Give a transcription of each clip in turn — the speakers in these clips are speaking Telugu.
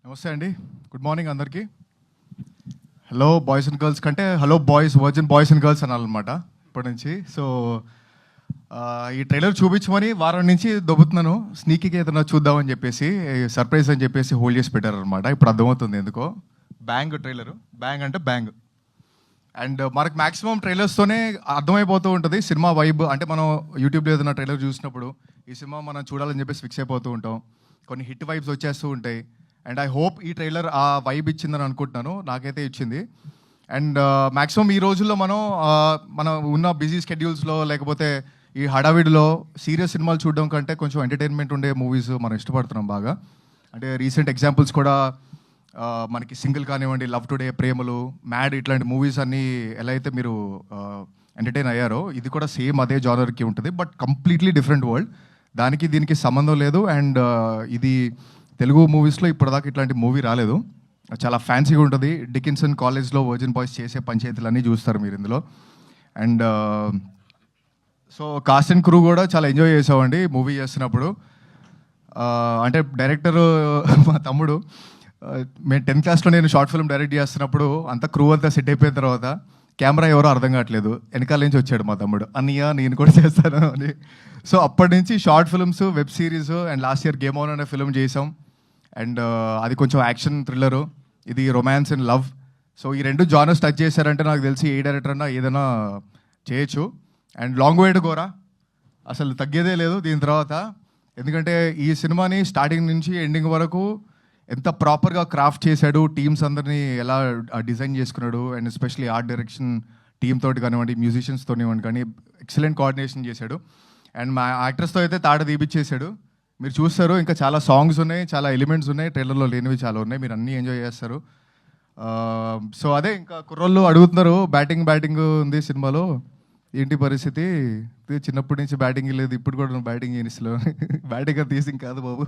నమస్తే అండి. గుడ్ మార్నింగ్ అందరికీ. హలో బాయ్స్ అండ్ గర్ల్స్ కంటే hello boys, virgin boys and girls అనాలన్నమాట ఇప్పటి నుంచి. సో ఈ ట్రైలర్ చూపించమని వారం నుంచి దొబ్బుతున్నాను, స్నీకీగా ఏదైనా చూద్దామని చెప్పేసి, సర్ప్రైజ్ అని చెప్పేసి హోల్డ్ చేసి పెట్టారనమాట. ఇప్పుడు అర్థమవుతుంది ఎందుకో. బ్యాంగ్ ట్రైలరు, బ్యాంగ్ అంటే బ్యాంగ్. అండ్ మనకు మ్యాక్సిమం ట్రైలర్స్తోనే అర్థమైపోతూ ఉంటుంది సినిమా వైబ్. అంటే మనం యూట్యూబ్లో ఏదైనా ట్రైలర్ చూసినప్పుడు ఈ సినిమా మనం చూడాలని చెప్పేసి ఫిక్స్ అయిపోతూ ఉంటాం. కొన్ని హిట్ వైబ్స్ వచ్చేస్తూ ఉంటాయి. అండ్ ఐ హోప్ ఈ ట్రైలర్ ఆ వైబ్ ఇచ్చిందని అనుకుంటున్నాను. నాకైతే ఇచ్చింది. అండ్ మ్యాక్సిమం ఈ రోజుల్లో మనం ఉన్న బిజీ స్కెడ్యూల్స్లో లేకపోతే ఈ హడావిడిలో సీరియస్ సినిమాలు చూడడం కంటే కొంచెం ఎంటర్టైన్మెంట్ ఉండే మూవీస్ మనం ఇష్టపడుతున్నాం బాగా. అంటే రీసెంట్ ఎగ్జాంపుల్స్ కూడా మనకి సింగిల్ కానివ్వండి, లవ్ టుడే, ప్రేమలు, మ్యాడ్, ఇట్లాంటి మూవీస్ అన్నీ ఎలా అయితే మీరు ఎంటర్టైన్ అయ్యారో ఇది కూడా సేమ్ అదే జానర్కి ఉంటుంది. But completely different world. దానికి దీనికి సంబంధం లేదు. అండ్ ఇది తెలుగు మూవీస్లో ఇప్పటిదాకా ఇట్లాంటి మూవీ రాలేదు. చాలా ఫ్యాన్సీగా ఉంటుంది. డికిన్సన్ కాలేజ్లో వర్జిన్ బాయ్స్ చేసే పంచాయతీలన్నీ చూస్తారు మీరు ఇందులో. And so cost and crew కూడా చాలా ఎంజాయ్ చేసామండి మూవీ చేస్తున్నప్పుడు. అంటే డైరెక్టర్ మా తమ్ముడు, మేము 10th క్లాస్లో నేను షార్ట్ ఫిల్మ్ డైరెక్ట్ చేస్తున్నప్పుడు అంతా క్రూ అంతా సెట్ అయిపోయిన తర్వాత కెమెరా ఎవరో అర్థం కావట్లేదు, వెనకాల నుంచి వచ్చాడు మా తమ్ముడు, అన్నయ్య నేను కూడా చేస్తాను అని. సో అప్పటి నుంచి short films, web series, and last year game on అనే ఫిల్మ్ చేసాం. అండ్ అది కొంచెం యాక్షన్ థ్రిల్లరు, ఇది రొమాన్స్ అండ్ లవ్. సో ఈ రెండు జానర్స్ టచ్ చేశారంటే నాకు తెలిసి ఏ డైరెక్టర్ అన్నా ఏదైనా చేయొచ్చు. And long way to Gora, అసలు తగ్గేదే లేదు దీని తర్వాత. ఎందుకంటే ఈ సినిమాని స్టార్టింగ్ నుంచి ఎండింగ్ వరకు ఎంత ప్రాపర్గా క్రాఫ్ట్ చేశాడు, టీమ్స్ అందరినీ ఎలా డిజైన్ చేసుకున్నాడు, and especially art direction team తోటి కానివ్వండి, మ్యూజిషియన్స్తో కానీ ఎక్సలెంట్ కోఆర్డినేషన్ చేశాడు. అండ్ మా యాక్టర్స్తో అయితే తాట తీపిచ్చేశాడు. మీరు చూస్తారు, ఇంకా చాలా సాంగ్స్ ఉన్నాయి, చాలా ఎలిమెంట్స్ ఉన్నాయి, ట్రైలర్లో లేనివి చాలా ఉన్నాయి, మీరు అన్నీ ఎంజాయ్ చేస్తారు. సో అదే, ఇంకా కుర్రోళ్ళు అడుగుతున్నారు బ్యాటింగ్ ఉంది సినిమాలో, ఏంటి పరిస్థితి, చిన్నప్పటి నుంచి బ్యాటింగ్ లేదు, ఇప్పుడు కూడా బ్యాటింగ్ చేయనిస్లో. బ్యాటింగ్ తీసి కాదు బాబు,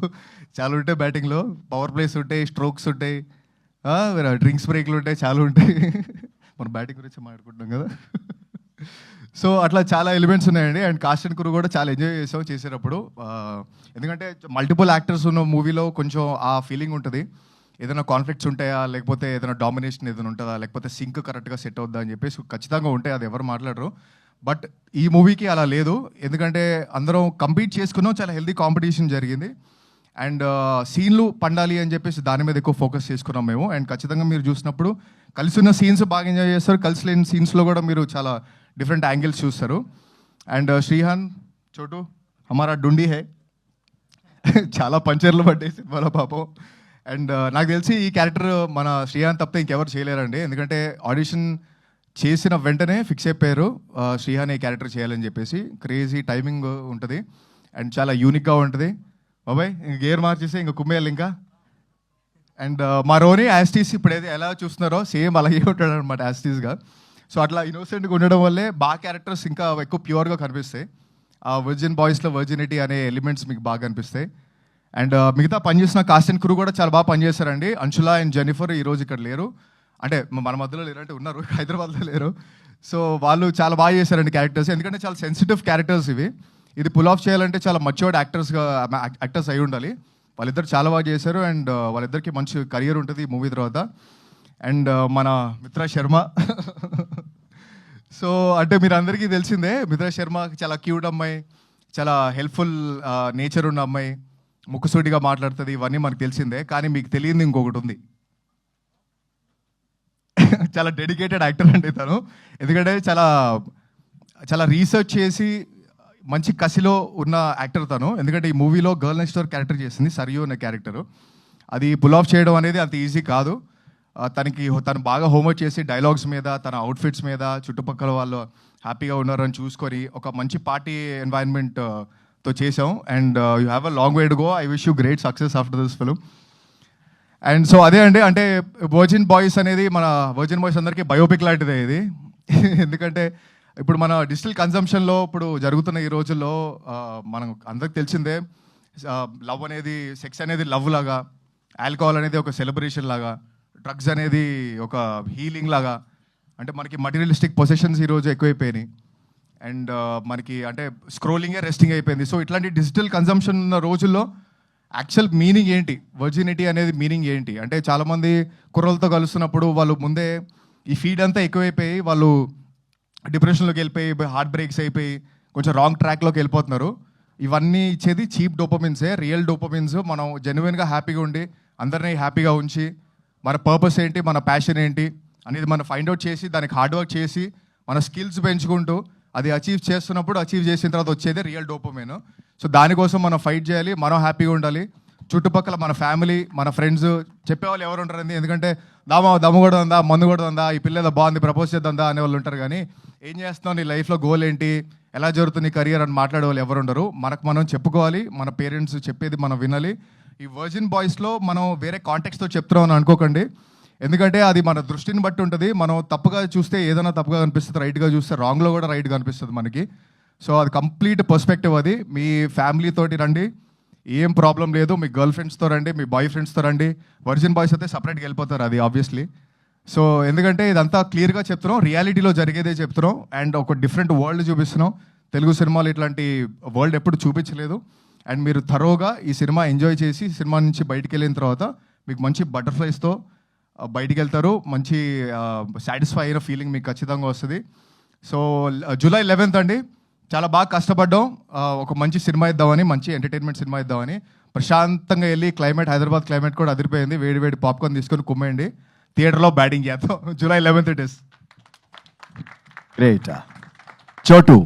చాలా ఉంటాయి బ్యాటింగ్లో. పవర్ ప్లేస్ ఉంటాయి, స్ట్రోక్స్ ఉంటాయి, డ్రింక్స్ బ్రేక్లు ఉంటాయి, చాలా ఉంటాయి. మనం బ్యాటింగ్ గురించి మాట్లాడుకుంటున్నాం కదా. సో అట్లా చాలా ఎలిమెంట్స్ ఉన్నాయండి. అండ్ కాస్ట్ అండ్ క్రూ కూడా చాలా ఎంజాయ్ చేసాం చేసేటప్పుడు. ఎందుకంటే మల్టిపుల్ యాక్టర్స్ ఉన్న మూవీలో కొంచెం ఆ ఫీలింగ్ ఉంటుంది. ఏదైనా కాన్ఫ్లిక్ట్స్ ఉంటాయా, లేకపోతే ఏదైనా డామినేషన్ ఏదైనా ఉంటుందా, లేకపోతే సింక్ కరెక్ట్గా సెట్ అవుద్దా అని చెప్పేసి ఖచ్చితంగా ఉంటాయి, అది ఎవరు మాట్లాడరు. బట్ ఈ మూవీకి అలా లేదు. ఎందుకంటే అందరం కంపీట్ చేసుకున్నాం, చాలా హెల్దీ కాంపిటీషన్ జరిగింది. అండ్ సీన్లు పండాలి అని చెప్పేసి దాని మీద ఎక్కువ ఫోకస్ చేసుకున్నాం మేము. అండ్ ఖచ్చితంగా మీరు చూసినప్పుడు కలిసి ఉన్న సీన్స్ బాగా ఎంజాయ్ చేస్తారు, కలిసి లేని సీన్స్లో కూడా మీరు చాలా డిఫరెంట్ యాంగిల్స్ చూస్తారు. అండ్ శ్రీహాన్, చోటు హమారా డుండి హే, చాలా పంచర్లు పడ్డాయి సినిమాలో పాపం. అండ్ నాకు తెలిసి ఈ క్యారెక్టర్ మన శ్రీహాన్ తప్పితే ఇంకెవరు చేయలేరండి. ఎందుకంటే ఆడిషన్ చేసిన వెంటనే ఫిక్స్ అయిపోయారు శ్రీహాన్ ఈ క్యారెక్టర్ చేయాలని చెప్పేసి. క్రేజీ టైమింగ్ ఉంటుంది అండ్ చాలా యూనిక్గా ఉంటుంది. బాబాయ్ ఇంక గేర్ మార్చేసి ఇంక కుమ్మేయాలి ఇంకా. అండ్ మా రోని యాస్టీస్ ఇప్పుడు ఎలా చూస్తున్నారో సేమ్ అలాగే ఉంటాడు అనమాట యాస్టీస్గా. సో అట్లా ఇన్నోసెంట్గా ఉండడం వల్లే బాగా క్యారెక్టర్స్ ఇంకా ఎక్కువ ప్యూర్గా కనిపిస్తాయి. ఆ వర్జిన్ బాయ్స్లో వర్జినిటీ అనే ఎలిమెంట్స్ మీకు బాగా కనిపిస్తాయి. అండ్ మిగతా పనిచేసిన కాస్ట్ అండ్ క్రూ కూడా చాలా బాగా పనిచేస్తారండి. అంశులా అండ్ జెనిఫర్ ఈరోజు ఇక్కడ లేరు, అంటే మన మధ్యలో లేరంటే ఉన్నారు, హైదరాబాద్లో లేరు. సో వాళ్ళు చాలా బాగా చేశారండి క్యారెక్టర్స్. ఎందుకంటే చాలా సెన్సిటివ్ క్యారెక్టర్స్ ఇవి. ఇది పుల్ ఆఫ్ చేయాలంటే చాలా మచ్యూర్డ్ యాక్టర్స్ అయి ఉండాలి. వాళ్ళిద్దరు చాలా బాగా చేశారు. అండ్ వాళ్ళిద్దరికి మంచి కెరియర్ ఉంటుంది ఈ మూవీ తర్వాత. అండ్ మన మిత్రా శర్మ, సో అంటే మీరు అందరికీ తెలిసిందే, మిత్రా శర్మ చాలా క్యూట్ అమ్మాయి, చాలా హెల్ప్ఫుల్ నేచర్ ఉన్న అమ్మాయి, ముక్కుసూటిగా మాట్లాడుతుంది, ఇవన్నీ మనకు తెలిసిందే. కానీ మీకు తెలియదు ఇంకొకటి ఉంది, చాలా డెడికేటెడ్ యాక్టర్ అండి తను. ఎందుకంటే చాలా చాలా రీసెర్చ్ చేసి మంచి కసిలో ఉన్న యాక్టర్ తను. ఎందుకంటే ఈ మూవీలో గర్ల్ నెక్స్ట్ డోర్ క్యారెక్టర్ చేసింది సరియు అనే క్యారెక్టరు. అది పుల్ ఆఫ్ చేయడం అనేది అంత ఈజీ కాదు. తను బాగా హోంవర్క్ చేసి డైలాగ్స్ మీద, తన అవుట్ఫిట్స్ మీద, చుట్టుపక్కల వాళ్ళు హ్యాపీగా ఉన్నారని చూసుకొని ఒక మంచి పార్టీ ఎన్వైరన్మెంట్తో చేసాం. And you have a long way to go. I wish you great success after this film. And so అదే అండి, అంటే వర్జిన్ బాయ్స్ అనేది మన వర్జిన్ బాయ్స్ అందరికీ బయోపిక్ లాంటిదే ఇది. ఎందుకంటే ఇప్పుడు మన డిజిటల్ కన్జంప్షన్లో ఇప్పుడు జరుగుతున్న ఈ రోజుల్లో మనం అందరికి తెలిసిందే, లవ్ అనేది, సెక్స్ అనేది లవ్ లాగా, ఆల్కహాల్ అనేది ఒక సెలబ్రేషన్ లాగా, డ్రగ్స్ అనేది ఒక హీలింగ్ లాగా, అంటే మనకి మటీరియలిస్టిక్ పొసెషన్స్ ఈరోజు ఎక్కువైపోయినాయి. అండ్ మనకి అంటే స్క్రోలింగే రెస్టింగ్ అయిపోయింది. సో ఇట్లాంటి డిజిటల్ కన్జంప్షన్ ఉన్న రోజుల్లో యాక్చువల్ మీనింగ్ ఏంటి, వర్జినిటీ అనేది మీనింగ్ ఏంటి అంటే చాలామంది కుర్రలతో కలుస్తున్నప్పుడు వాళ్ళు ముందే ఈ ఫీడ్ అంతా ఎక్కువైపోయి వాళ్ళు డిప్రెషన్లోకి వెళ్ళిపోయి హార్ట్ బ్రేక్స్ అయిపోయి కొంచెం రాంగ్ ట్రాక్లోకి వెళ్ళిపోతున్నారు. ఇవన్నీ ఇచ్చేది చీప్ డోపమిన్సే. రియల్ డోపమిన్స్ మనం జెన్యున్గా హ్యాపీగా ఉండి అందరినీ హ్యాపీగా ఉంచి మన పర్పస్ ఏంటి, మన ప్యాషన్ ఏంటి అనేది మనం ఫైండ్ అవుట్ చేసి దానికి హార్డ్ వర్క్ చేసి మన స్కిల్స్ పెంచుకుంటూ అది అచీవ్ చేస్తున్నప్పుడు అచీవ్ చేసిన తర్వాత వచ్చేది రియల్ డోపమైన్. సో దానికోసం మనం ఫైట్ చేయాలి, మనం హ్యాపీగా ఉండాలి. చుట్టుపక్కల మన ఫ్యామిలీ, మన ఫ్రెండ్స్ చెప్పేవాళ్ళు ఎవరు ఉంటారండి, ఎందుకంటే దమ్ము కూడా ఉందా, మందు కూడా ఉందా, ఈ పిల్ల బాగుంది ప్రపోజ్ చేద్దా అనే వాళ్ళు ఉంటారు. కానీ ఏం చేస్తున్నావు, నీ లైఫ్లో గోల్ ఏంటి, ఎలా జరుగుతుంది కెరియర్ అని మాట్లాడే వాళ్ళు ఎవరు ఉండరు. మనకు మనం చెప్పుకోవాలి, మన పేరెంట్స్ చెప్పేది మనం వినాలి. ఈ వర్జిన్ బాయ్స్లో మనం వేరే కాంటెక్స్తో చెప్తున్నాం అని అనుకోకండి, ఎందుకంటే అది మన దృష్టిని బట్టి ఉంటుంది. మనం తప్పుగా చూస్తే ఏదైనా తప్పుగా కనిపిస్తుంది, రైట్గా చూస్తే రాంగ్లో కూడా రైట్గా అనిపిస్తుంది మనకి. సో అది కంప్లీట్ పర్స్పెక్టివ్. అది మీ ఫ్యామిలీతోటి రండి, ఏం ప్రాబ్లం లేదు. మీ గర్ల్ ఫ్రెండ్స్తో రండి, మీ బాయ్ ఫ్రెండ్స్తో రండి. వర్జిన్ బాయ్స్ అయితే సపరేట్గా వెళ్ళిపోతారు, అది ఆబ్వియస్లీ. సో ఎందుకంటే ఇదంతా క్లియర్గా చెప్తున్నాం, రియాలిటీలో జరిగేదే చెప్తున్నాం అండ్ ఒక డిఫరెంట్ వరల్డ్ చూపిస్తున్నాం. తెలుగు సినిమాలు ఇట్లాంటి వరల్డ్ ఎప్పుడు చూపించలేదు. అండ్ మీరు థరోగా ఈ సినిమా ఎంజాయ్ చేసి సినిమా నుంచి బయటికి వెళ్ళిన తర్వాత మీకు మంచి బటర్ఫ్లైస్తో బయటికి వెళ్తారు, మంచి సాటిస్ఫై అయిన ఫీలింగ్ మీకు ఖచ్చితంగా వస్తుంది. సో జూలై 11th అండి, చాలా బాగా కష్టపడ్డాం ఒక మంచి సినిమా ఇద్దామని, మంచి ఎంటర్టైన్మెంట్ సినిమా ఇద్దామని. ప్రశాంతంగా వెళ్ళి క్లైమేట్, హైదరాబాద్ క్లైమేట్ కూడా అదిరిపోయింది. వేడి వేడి పాప్కార్న్ తీసుకొని కుమ్మేయండి, థియేటర్లో బ్యాటింగ్ చేద్దాం. July 11th it is. Great. చోటు.